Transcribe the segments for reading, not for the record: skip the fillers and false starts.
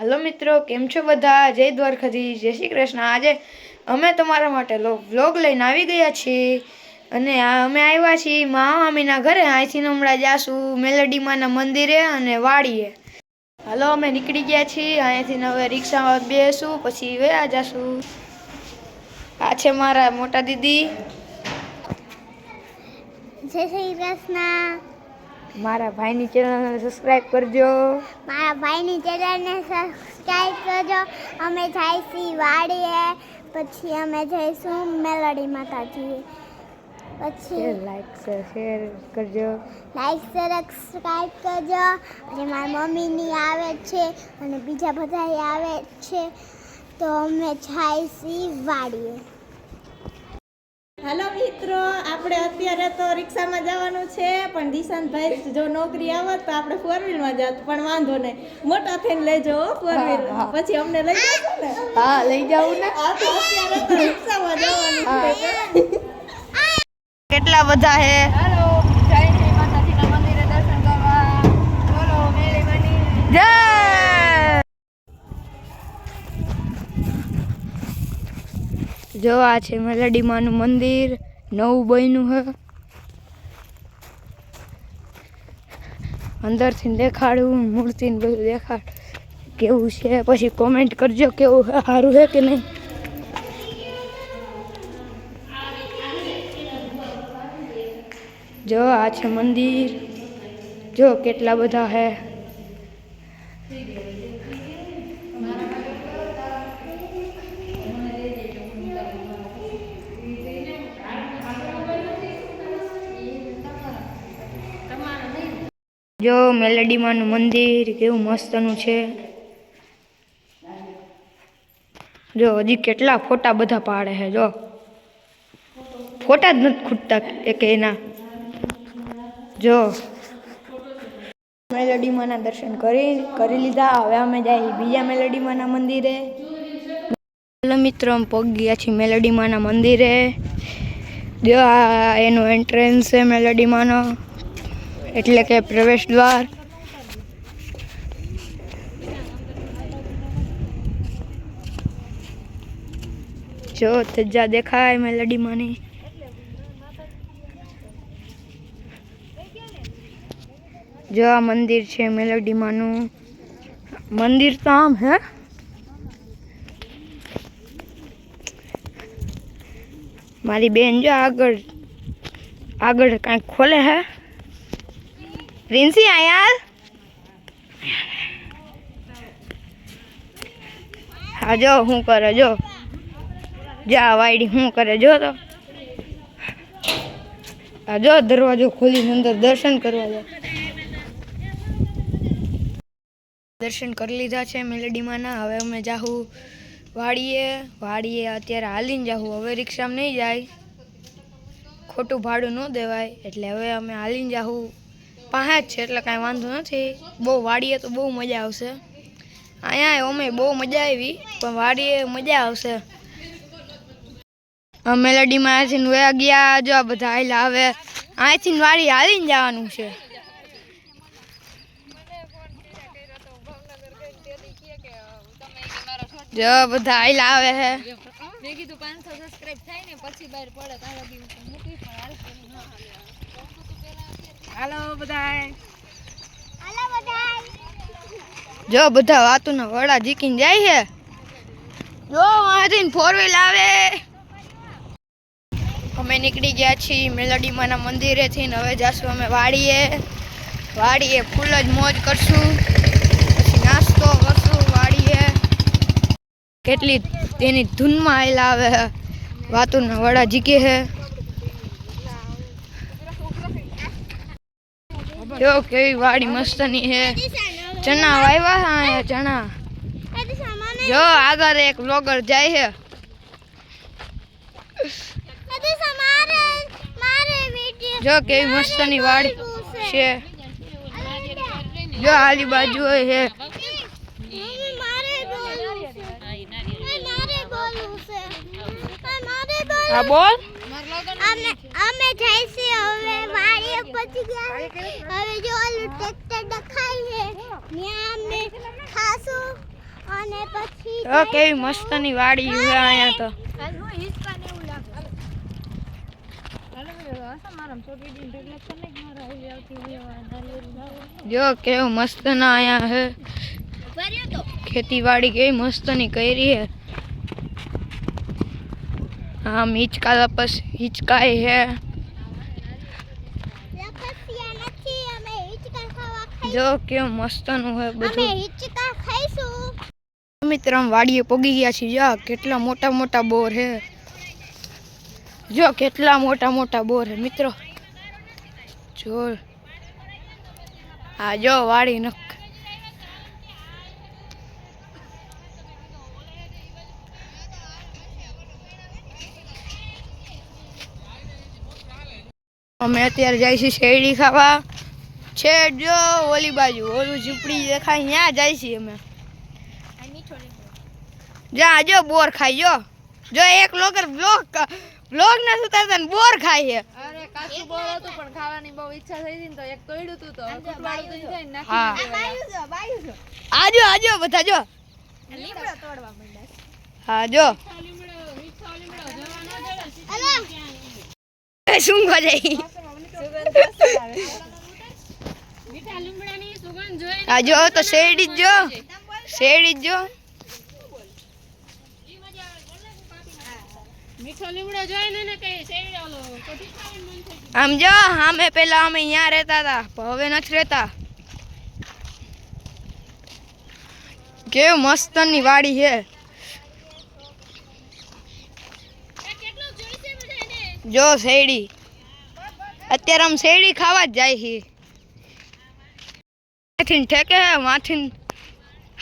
Hello मित्रों, केम छो बधा? जय द्वारकाधीश, जय श्री कृष्ण। आज अमे तमारा माटे व्लॉग लईने आवी गया छीए अने अमे आव्या छीए महामामीना घरे। અહીંથી હમણાં જાશું મેલડીમાના મંદિરે અને વાડીએ। હાલો અમે નીકળી ગયા છીએ। અહીંથી હવે રિક્ષામાં બેસું પછી વયા જાશું। આ છે મારા મોટા દીદી। जय श्री कृष्ण। मारा भाई नी चैनल ने सब्सक्राइब करजो। मारा भाई नी चैनल ने सब्सक्राइब करजो। अमे जाईसी वाड़ीए પછી અમે જઈશું મેલડી માતાજી। પછી લાઈક શેર કરજો। લાઈક સબસ્ક્રાઇબ કરજો। અને મારી મમ્મી ની આવે છે અને બીજા બધા આવે છે તો અમે જાઈસી વાડીએ। हेलो मित्रों, આપણે અત્યારે તો રિક્ષામાં જવાનું છે પણ દિશાંતભાઈ જો નોકરી આવે તો આપણે 4 વ્હીલ માં જાત પણ વાંધો નહીં, મોટા થઈને લેજો 4 વ્હીલ પછી અમને લઈ જશો ને। હા લઈ જાઉં ને। આ તો અત્યારે તો રિક્ષામાં જવાનું છે। કેટલા બધા હે। હાલો જય શ્રી માતાજીના મંદિરે દર્શન કરવા। બોલો મેળી માની જય। जो आ छे मेलडी मानु मंदिर नवुं बन्युं है। अंदर थी देखाड़ू मूर्ति ने बधुं देखाड़ केवुं छे, पछी कमेंट करजो केवुं है, सारुं है कि नहीं। जो आ छे मंदिर, जो केटला बधा है। जो मेलडी मानु मंदिर केवुं मस्तनु छे। जो हजी केटला फोटा बधा पाड़े है। जो फोटा ज नथी खूटता एक एना। जो मेलडी माना दर्शन करी लीधा। हवे अमे जाई बीजा मेलडी माना मंदिरे। हेलो मित्रों, हम पग गया छी मेलडी माना मंदिरे। जो आ एनो एंट्रन्स है मेलडी मानो, એટલે કે પ્રવેશ દ્વાર। જો ધજા દેખાય મેલડી માની। जो आ मंदिर છે મેલડી માનું। મંદિર તો આમ હે। મારી બેન જો આગળ કાંઈક ખોલે હે। रिंसी आ यार। हाँ जो हूँ करे जो जा वाइडी हूँ करे जो तो आ जो दरवाजो खोली अंदर दर्शन करवा जा। दर्शन कर लीधा छे मेलडी माना। हवे अमे जाहू वाड़ीए अत्यारे हालीने जाहू। हवे रिक्शा में नहीं जाय, खोटू भाड़ू न देवाय एटले हवे अमे हालीने जाहू। पाँच छे એટલે કાંઈ વાંધો નથી। બહુ વાડીએ તો બહુ મજા આવશે। અહીંયા અમે બહુ મજા આવી પણ વાડીએ મજા આવશે। મેલડીમાં અહીંથી વયા ગયા। જો આ બધા હાલ્યા। હવે અહીંથી વાડી હાલીને જવાનું છે। જો બધા હાલ્યા આવે છે। મેં કીધું 500 સબસ્ક્રાઇબ થાય ને પછી બહાર પડે તારા દી મૂકી પણ હાલ हेलो बधाई। हेलो बधाई। जो बधा वातु ना वड़ा जीकीन जाय है। जो आथीन 4 व्हील आवे। अमे निकली गया छी मेलडी माना मंदिरे थी। हवे जासु अमे वाड़ीए फूल ज मौज करशु, पछी नास्तो करशु वाड़ीए। केटली तेनी धून में आयला आवे वातु ना वड़ा जीके है। जो केवी वाड़ी मस्तनी है। चना वाव्या है चना। जो आगर एक ब्लॉगर जाय है। जो केवी मस्तनी वाड़ी छे। जो आली बाजू है। हाँ बोल। અમે જઈસી હવે વાડીએ પહોંચી ગયા। હવે જો ઓલું ટ્રેક્ટર દેખાય છે ત્યાં અમે ખાશું અને પછી તો કેવી મસ્તની વાડી છે અહીંયા તો. જો કેવું મસ્ત ના અહીંયા હે ખેતીવાડી કેવી મસ્તની કરી હે. આમ હિંચકા લપસ હિંચકાય હે. લપસિયા નથી, અમે હિંચકા ખાવા ખાઈ જો કેવું મસ્તનું હે અમે બધું. હિંચકા ખાઈશું. મિત્ર આમ વાડીએ પગી ગયા છીએ. જો કેટલા મોટા મોટા બોર હે. જો કેટલા મોટા મોટા બોર હે મિત્રો. જો આ જો વાડી નખ. અમે અત્યારે જાય છે શેરડી ખાવા. છે જો ઓલી બાજુ ઓલું ઝૂંપડી દેખાય ત્યાં જાય છે અમે. જા જો બોર ખાઈ જો એક લોગર બ્લોગ ના સુતારતા ને બોર ખાય છે. અરે કાચું બોર હતું પણ ખાવાની બહુ ઈચ્છા થઈ હતી ને તો એક તોડ્યું હતું તો કુટવાળું થઈ જાય ને હા. નાખી દીધું. આજો બધા જો. લીમડો તોડવા માંડ્યા. હા જો શું કરે આ જો તો શેરડી જ જો શેરડી જ જો. આમ જો અમે પેલા અમે અહીંયા રહેતા હતા પણ હવે નથી રહેતા. કેવું મસ્તની વાડી છે. જો શેરડી અત્યારે આમ શેરડી ખાવા જ જાય છે. અહીંથી ઠેકે માથી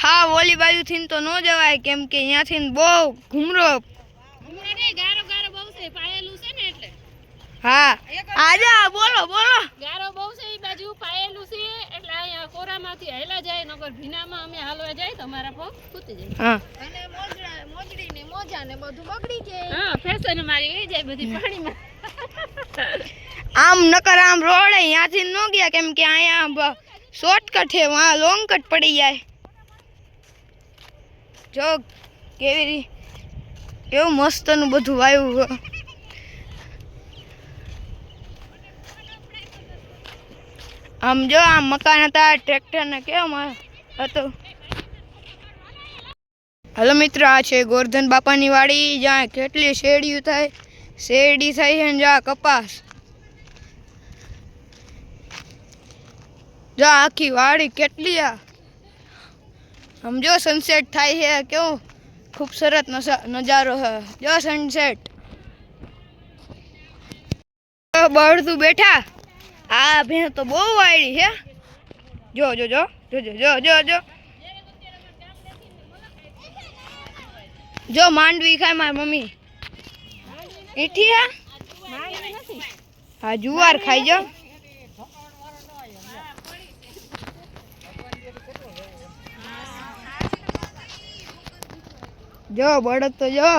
હા ઓલી બાજુથી તો ન જવાય કેમ કે અહીંયાથી બહુ ઘૂમરો. હા આજા બોલો બોલો. ગારો બહુ છે ઈ બાજુ પાયેલું છે એટલે અહીંયા કોરામાંથી હેલા જાય નગર ભીનામાં અમે હાલવા જાય તો અમારા પગ ફૂટી જાય. હા અને મોજડી ને મોજા ને બધું બગડી જાય. હા ફેશન મારી વહી જાય બધી પાણીમાં. આમ નકર આમ રોડ અહીંયાથી ન ગયા કેમ કે અહીંયા શોર્ટકટ છે વहाँ લોંગ કટ પડી જાય. જો કેવું મસ્તનું બધું વાવ્યું. આમ જો આમ મકાન હતા ટ્રેક્ટર ને કેમ હતું. હલો મિત્રો આ છે ગોરધન બાપાની વાડી જ્યાં કેટલી શેરડીઓ થાય. શેરડી થાય છે ને જ્યાં કપાસ. જો આખી વાડી કેટલી આમ જો સનસેટ થાય છે કેવું ખૂબસૂરત નજારો છે. જો સનસેટ બળતું બેઠા. આ ભેં તો બહુ વાયડી છે. જો જો જો જો જો જો જો જો માંડવી ખાય મારી મમ્મી. ઈઠી હા જુવાર ખાઈ જો. જો બળદ તો જો